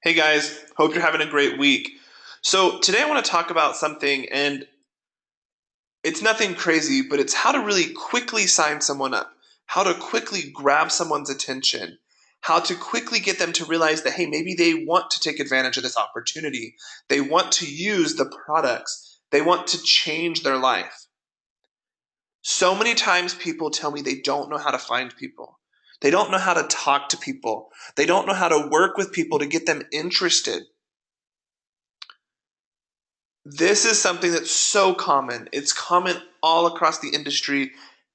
Hey guys, hope you're having a great week. So, today I want to talk about something, and it's nothing crazy, but it's how to really quickly sign someone up, how to quickly grab someone's attention, how to quickly get them to realize that, hey, maybe they want to take advantage of this opportunity. They want to use the products, they want to change their life. So many times people tell me they don't know how to find people. They don't know how to talk to people. They don't know how to work with people to get them interested. This is something that's so common. It's common all across the industry.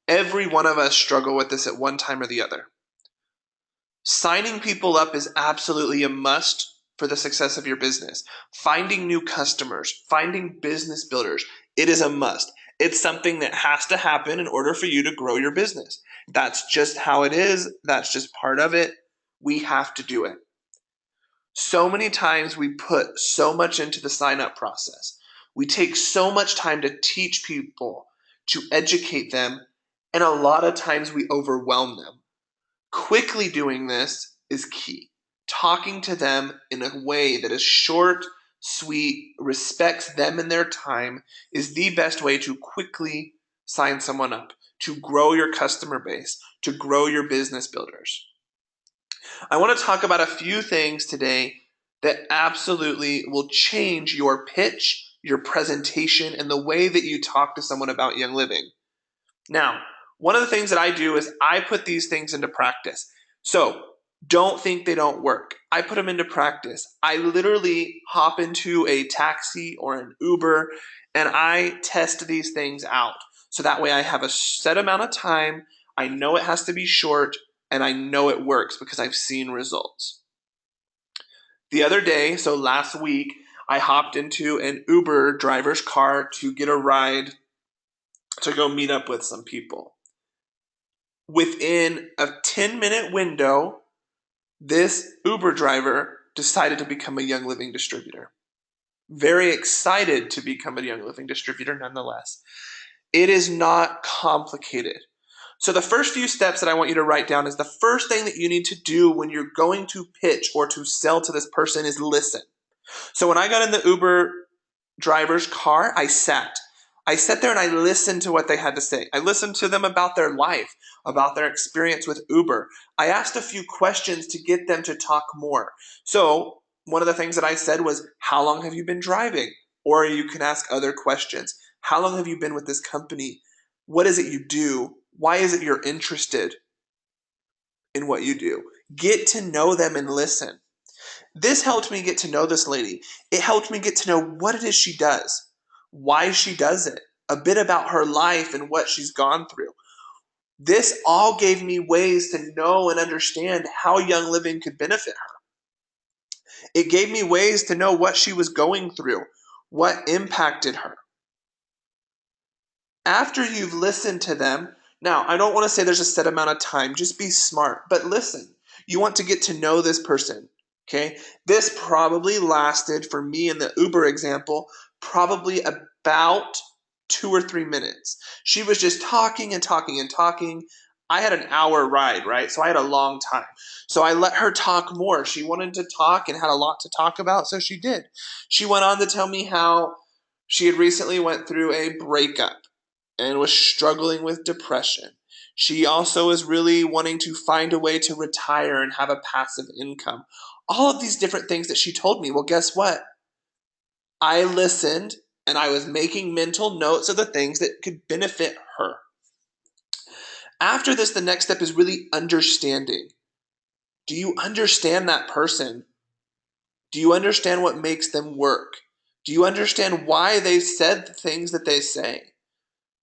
Every one of us struggle with this at one time or the other. Signing people up is absolutely a must for the success of your business. Finding new customers, finding business builders, it is a must. It's something that has to happen in order for you to grow your business. That's just how it is. That's just part of it. We have to do it. So many times we put so much into the sign up process. We take so much time to teach people, to educate them, and a lot of times we overwhelm them. Quickly doing this is key. Talking to them in a way that is short, sweet, respects them and their time is the best way to quickly sign someone up, to grow your customer base, to grow your business builders. I want to talk about a few things today that absolutely will change your pitch, your presentation, and the way that you talk to someone about Young Living. Now, one of the things that I do is I put these things into practice. So don't think they don't work. I put them into practice. I literally hop into a taxi or an Uber and I test these things out. So that way I have a set amount of time. I know it has to be short and I know it works because I've seen results. The other day, so last week, I hopped into an Uber driver's car to get a ride to go meet up with some people. Within a 10-minute window, this Uber driver decided to become a Young Living distributor. Very excited to become a Young Living distributor nonetheless. It is not complicated. So the first few steps that I want you to write down is the first thing that you need to do when you're going to pitch or to sell to this person is listen. So when I got in the Uber driver's car, I sat. I sat there and I listened to what they had to say. I listened to them about their life, about their experience with Uber. I asked a few questions to get them to talk more. So one of the things that I said was, how long have you been driving? Or you can ask other questions. How long have you been with this company? What is it you do? Why is it you're interested in what you do? Get to know them and listen. This helped me get to know this lady. It helped me get to know what it is she does, why she does it, a bit about her life and what she's gone through. This all gave me ways to know and understand how Young Living could benefit her. It gave me ways to know what she was going through, what impacted her. After you've listened to them, now I don't want to say there's a set amount of time, just be smart, but listen. You want to get to know this person. Okay, this probably lasted for me in the Uber example, probably about 2 or 3 minutes. She was just talking and talking and talking. I had an hour ride, right? So I had a long time. So I let her talk more. She wanted to talk and had a lot to talk about, so she did. She went on to tell me how she had recently went through a breakup and was struggling with depression. She also is really wanting to find a way to retire and have a passive income. All of these different things that she told me. Well, guess what? I listened and I was making mental notes of the things that could benefit her. After this, the next step is really understanding. Do you understand that person? Do you understand what makes them work? Do you understand why they said the things that they say?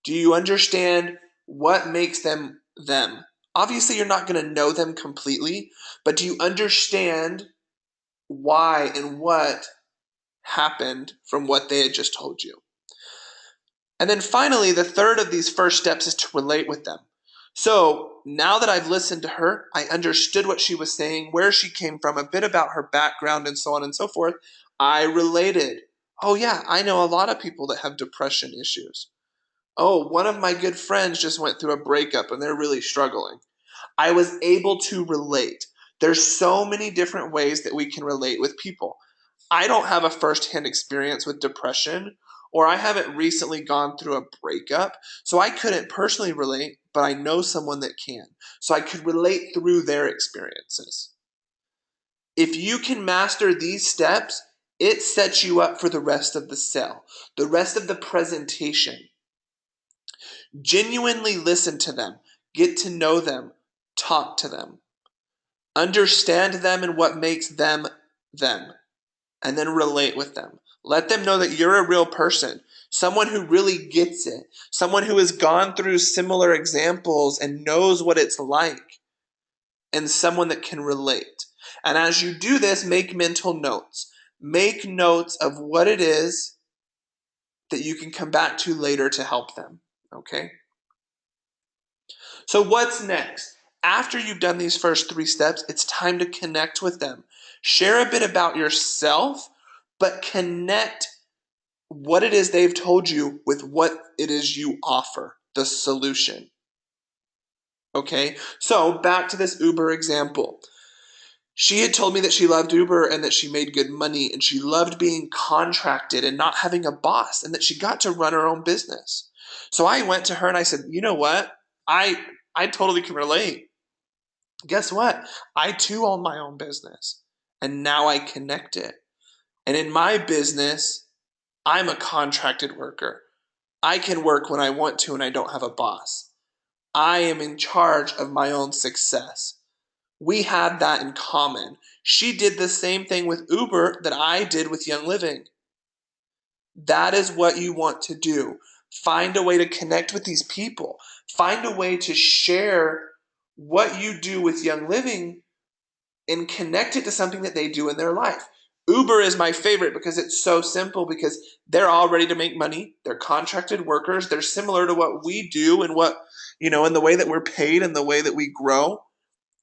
Do you understand what makes them them? Obviously, you're not going to know them completely, but do you understand why and what happened from what they had just told you? And then finally, the third of these first steps is to relate with them. So now that I've listened to her, I understood what she was saying, where she came from, a bit about her background, and so on and so forth. I related. Oh, yeah, I know a lot of people that have depression issues. Oh, one of my good friends just went through a breakup and they're really struggling. I was able to relate. There's so many different ways that we can relate with people. I don't have a firsthand experience with depression, or I haven't recently gone through a breakup, so I couldn't personally relate, but I know someone that can. So I could relate through their experiences. If you can master these steps, it sets you up for the rest of the sale, the rest of the presentation. Genuinely listen to them, get to know them, talk to them, understand them and what makes them them, and then relate with them. Let them know that you're a real person, someone who really gets it, someone who has gone through similar examples and knows what it's like, and someone that can relate. And as you do this, make mental notes. Make notes of what it is that you can come back to later to help them. Okay? So, what's next? After you've done these first 3 steps, it's time to connect with them. Share a bit about yourself, but connect what it is they've told you with what it is you offer, the solution. Okay? So, back to this Uber example. She had told me that she loved Uber and that she made good money and she loved being contracted and not having a boss and that she got to run her own business. So I went to her and I said, "You know what? I totally can relate. Guess what? I too own my own business and now I connect it. And in my business, I'm a contracted worker. I can work when I want to and I don't have a boss. I am in charge of my own success. We had that in common. She did the same thing with Uber that I did with Young Living. That is what you want to do. Find a way to connect with these people. Find a way to share what you do with Young Living and connect it to something that they do in their life. Uber is my favorite because it's so simple, because they're all ready to make money. They're contracted workers. They're similar to what we do and what, in the way that we're paid and the way that we grow.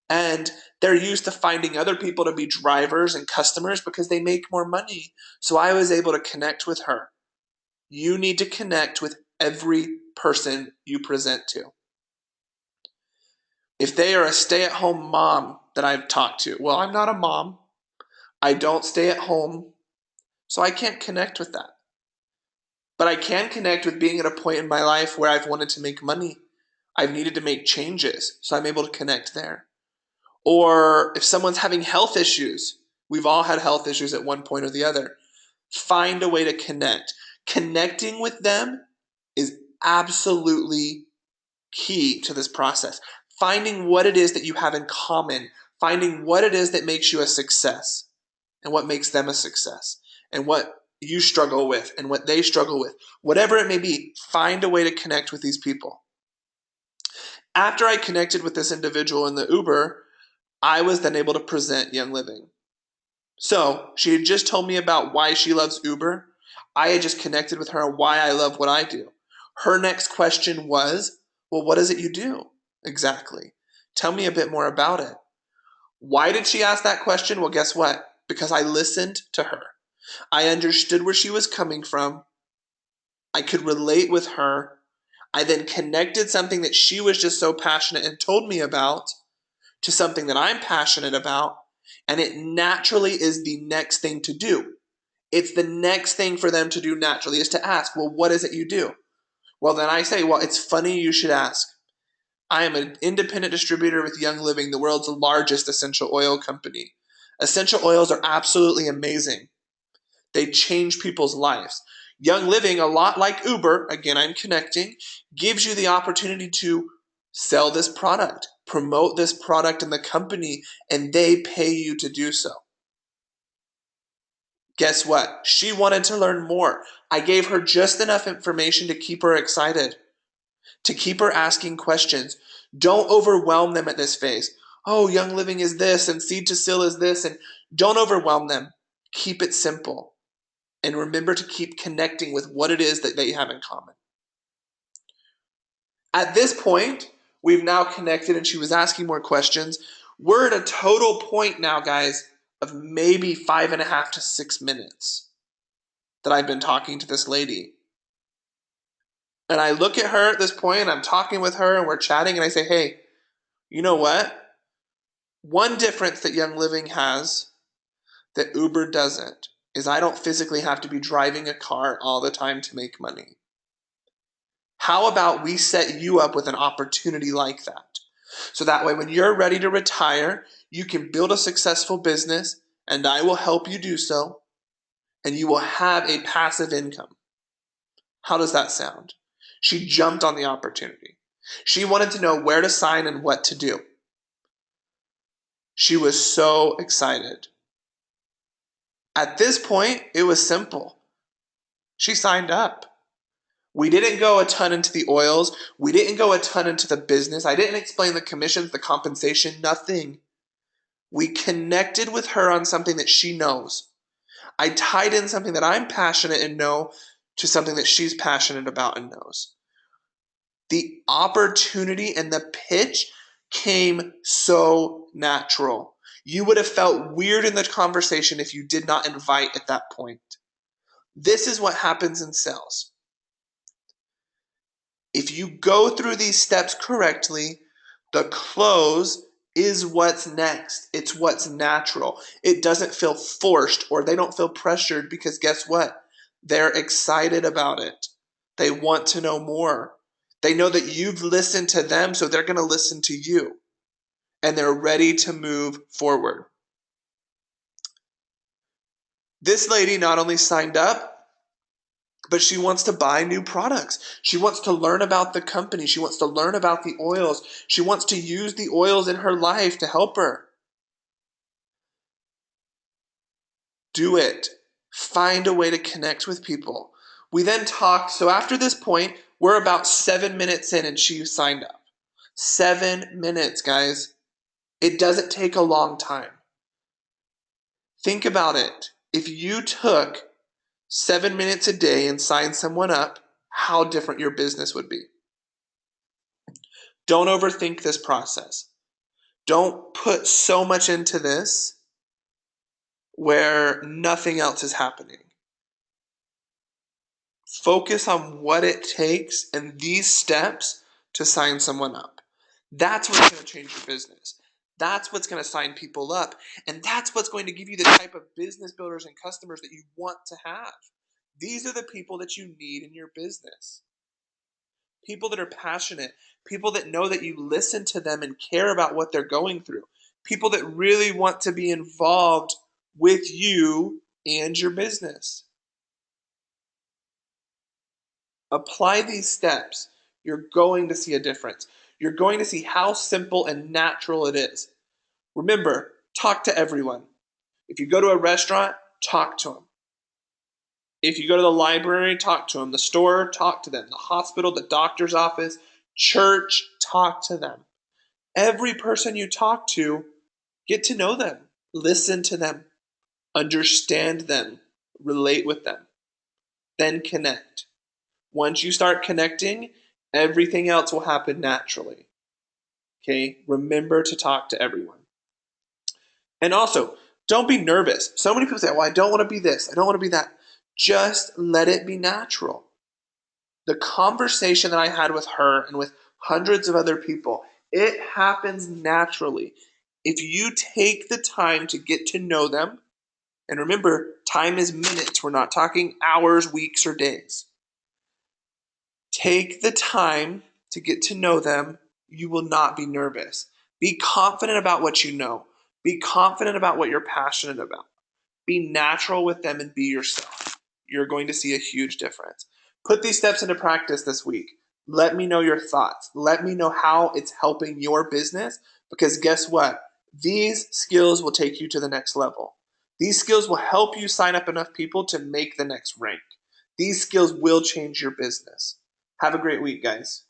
And they're used to finding other people to be drivers and customers because they make more money. So I was able to connect with her. You need to connect with every person you present to. If they are a stay-at-home mom that I've talked to, well, I'm not a mom. I don't stay at home, so I can't connect with that. But I can connect with being at a point in my life where I've wanted to make money. I've needed to make changes, so I'm able to connect there. Or if someone's having health issues, we've all had health issues at one point or the other. Find a way to connect. Connecting with them is absolutely key to this process. Finding what it is that you have in common, finding what it is that makes you a success and what makes them a success and what you struggle with and what they struggle with. Whatever it may be, find a way to connect with these people. After I connected with this individual in the Uber, I was then able to present Young Living. So she had just told me about why she loves Uber. I had just connected with her on why I love what I do. Her next question was, well, what is it you do exactly? Tell me a bit more about it. Why did she ask that question? Well, guess what? Because I listened to her. I understood where she was coming from. I could relate with her. I then connected something that she was just so passionate and told me about to something that I'm passionate about, and it naturally is the next thing to do. It's the next thing for them to do naturally is to ask, well, what is it you do? Well, then I say, well, it's funny you should ask. I am an independent distributor with Young Living, the world's largest essential oil company. Essential oils are absolutely amazing. They change people's lives. Young Living, a lot like Uber, again, I'm connecting, gives you the opportunity to sell this product, promote this product in the company, and they pay you to do so. Guess what? She wanted to learn more. I gave her just enough information to keep her excited, to keep her asking questions. Don't overwhelm them at this phase. Oh, Young Living is this, and Seed to Seal is this, and don't overwhelm them. Keep it simple. And remember to keep connecting with what it is that they have in common. At this point, we've now connected and she was asking more questions. We're at a total point now, guys, of maybe 5.5 to 6 minutes that I've been talking to this lady. And I look at her at this point, and I'm talking with her and we're chatting, and I say, hey, you know what? One difference that Young Living has that Uber doesn't is I don't physically have to be driving a car all the time to make money. How about we set you up with an opportunity like that? So that way, when you're ready to retire, you can build a successful business, and I will help you do so, and you will have a passive income. How does that sound? She jumped on the opportunity. She wanted to know where to sign and what to do. She was so excited. At this point, it was simple. She signed up. We didn't go a ton into the oils. We didn't go a ton into the business. I didn't explain the commissions, the compensation, nothing. We connected with her on something that she knows. I tied in something that I'm passionate and know to something that she's passionate about and knows. The opportunity and the pitch came so natural. You would have felt weird in the conversation if you did not invite at that point. This is what happens in sales. If you go through these steps correctly, the close is what's next. It's what's natural. It doesn't feel forced or they don't feel pressured because guess what? They're excited about it. They want to know more. They know that you've listened to them, so they're going to listen to you. And they're ready to move forward. This lady not only signed up, but she wants to buy new products. She wants to learn about the company. She wants to learn about the oils. She wants to use the oils in her life to help her. Do it. Find a way to connect with people. We then talked. So after this point, we're about 7 minutes in and she signed up. 7 minutes, guys. It doesn't take a long time. Think about it. If you took 7 minutes a day and signed someone up, how different your business would be. Don't overthink this process. Don't put so much into this where nothing else is happening. Focus on what it takes and these steps to sign someone up. That's what's going to change your business. That's what's going to sign people up. And that's what's going to give you the type of business builders and customers that you want to have. These are the people that you need in your business. People that are passionate, people that know that you listen to them and care about what they're going through, people that really want to be involved with you and your business. Apply these steps. You're going to see a difference. You're going to see how simple and natural it is. Remember, talk to everyone. If you go to a restaurant, talk to them. If you go to the library, talk to them. The store, talk to them. The hospital, the doctor's office, church, talk to them. Every person you talk to, get to know them. Listen to them. Understand them. Relate with them. Then connect. Once you start connecting, everything else will happen naturally. Okay? Remember to talk to everyone. And also, don't be nervous. So many people say, well, I don't want to be this. I don't want to be that. Just let it be natural. The conversation that I had with her and with hundreds of other people, it happens naturally. If you take the time to get to know them, and remember, time is minutes. We're not talking hours, weeks, or days. Take the time to get to know them. You will not be nervous. Be confident about what you know. Be confident about what you're passionate about. Be natural with them and be yourself. You're going to see a huge difference. Put these steps into practice this week. Let me know your thoughts. Let me know how it's helping your business because guess what? These skills will take you to the next level. These skills will help you sign up enough people to make the next rank. These skills will change your business. Have a great week, guys.